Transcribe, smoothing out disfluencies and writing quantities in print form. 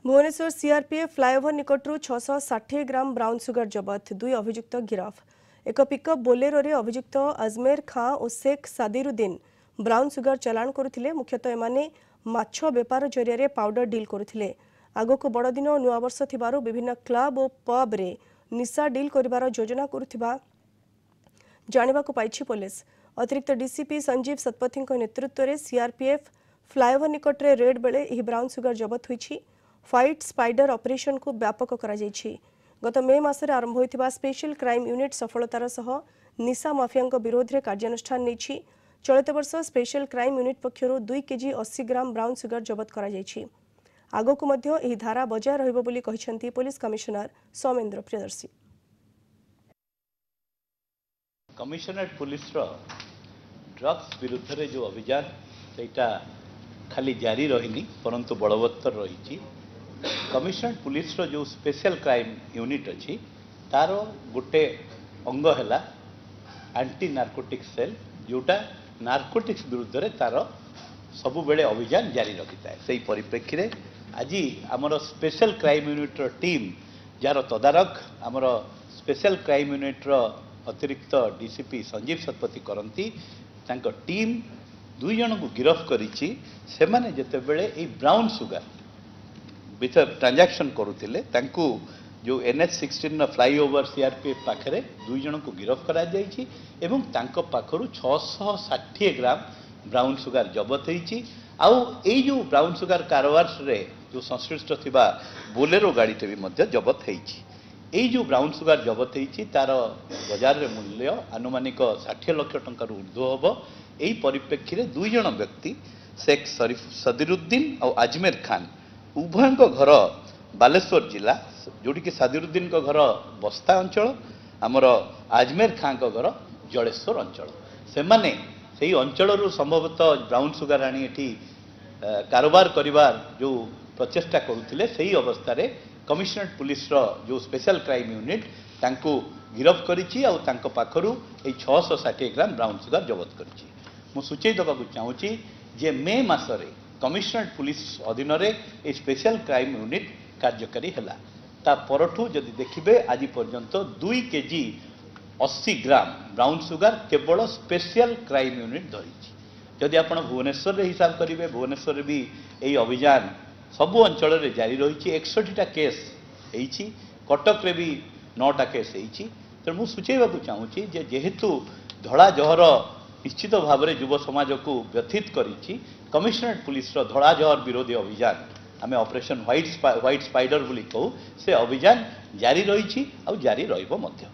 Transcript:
Bhubaneswar CRPF flyover निकटू 660 gram brown sugar जबत दुई अभियुक्त गिरफ एक पिकअप बोलेरो रे अभियुक्त अजमेर खां और शेख सादिरुद्दीन ब्राउन सुगर चलाण करुथिले। मुख्यतः एमाने माछ बेपार जरिया पाउडर डील करुथिले। आगको बड़दिन और नुआवर्ष थिबारु विभिन्न क्लब और पब रे निशा डील करिवार योजना करुथिबा जानिबाकु पाइछि पुलिस। अतिरिक्त डीसीपी संजीव सतपथी नेतृत्व में सीआरपीएफ फ्लाईओवर निकट रे रेड बेले यह ब्राउन सुगर जबत होइछि। फाइट स्पाइडर ऑपरेशन को व्यापक करा जाइछि। गत मे मासरे आरंभ होइथिबा स्पेशल क्राइम यूनिट सफलतार सह निशा माफिया विरोध में कार्यानुष्ठान नेछि। चलित वर्ष स्पेशल क्राइम यूनिट पक्षरु 2 केजी 80 ग्राम ब्राउन सुगर जबत करा जाइछि। आगकु मध्य एही धारा बजाय रहिबो बोली कहिसेंती police commissioner Soumendra Priyadarshi. Commissionerate police drugs विरुद्ध रे जो अभियान सेटा खाली जारी रही परंतु बलवत्तर रही। कमिशनरेट पुलिस जो स्पेशल क्राइम यूनिट अच्छी तार गोटे अंग है एंटी नार्कोटिक सेल जोटा नार्कोटिक्स विरुद्ध रे तार सबु बेले अभियान जारी रखी था। से परिप्रेक्षी में आज आमर स्पेशल क्राइम यूनिट टीम जार तदारख आमर स्पेशल क्राइम यूनिट अतिरिक्त डीसीपी संजीव सतपथी करती टीम 2 जन को गिरफ करिछि। सेमाने जेतेबेले ए ब्राउन सुगर विथ ट्रांजैक्शन करुथिले तांकु जो NH-16 फ्लाईओवर सीआरपीएफ पाखरे 2 जन को गिरफ करा जाइछि एवं तांको पाखरु 660 ग्राम ब्राउन सुगर जबत होइछि। आउ ए जो ब्राउन सुगर कारोबार रे जो संश्लिष्ट थिबा बोलेरो गाड़ीटे भी मध्य जबत होइछि। ए जो ब्राउन सुगर जबत होइछि तार बाजार रे मूल्य आनुमानिक 60 लाख टंका ऊर्ध्व हबो। यही परिप्रेक्षी में 2 जन व्यक्ति शेख सादिरुद्दीन और अजमेर खान उभय घर बालेश्वर जिला जोटी कि सादिरुद्दीन घर बस्ता अंचल आमर अजमेर खान घर जलेश्वर अंचल सेमाने से अंचल संभवतः ब्राउन सुगर आनी एठी कारोबार करिवार जो प्रचेष्टा करुथिले सही अवस्था रे कमिशनरेट पुलिस जो स्पेशल क्राइम यूनिट तांको गिरफ करिछि और तांको पाखरु ए 660 ग्राम ब्राउन सुगर जबत करिछि। मु सूचई देवाक चाहूँगी जे मे मासरे कमिशनरेट पुलिस अधीन ए स्पेशल क्राइम यूनिट कार्यकारी है। ता परठू जदि देखिबे आज पर्यंत 2 केजी 80 ग्राम ब्राउन सुगर केवल स्पेशल क्राइम यूनिट धरी। जदि आप भुवनेश्वर हिसाब करेंगे भुवनेश्वर भी यही अभियान सबु अंचल रे जारी रही। 61टा केस होइछि। कटक रे भी 9टा केस होइछि। तो मु सूचैबा चाहूँगी जे जेहेतु धड़ा जहर निश्चित भाव में युव समाज को व्यथित करिछि कमिशनरेट पुलिस धड़ा जहर विरोधी अभियान आम ऑपरेशन व्हाइट स्पाइडर बोली कहू से अभियान जारी रही और जारी रहिबो मध्य।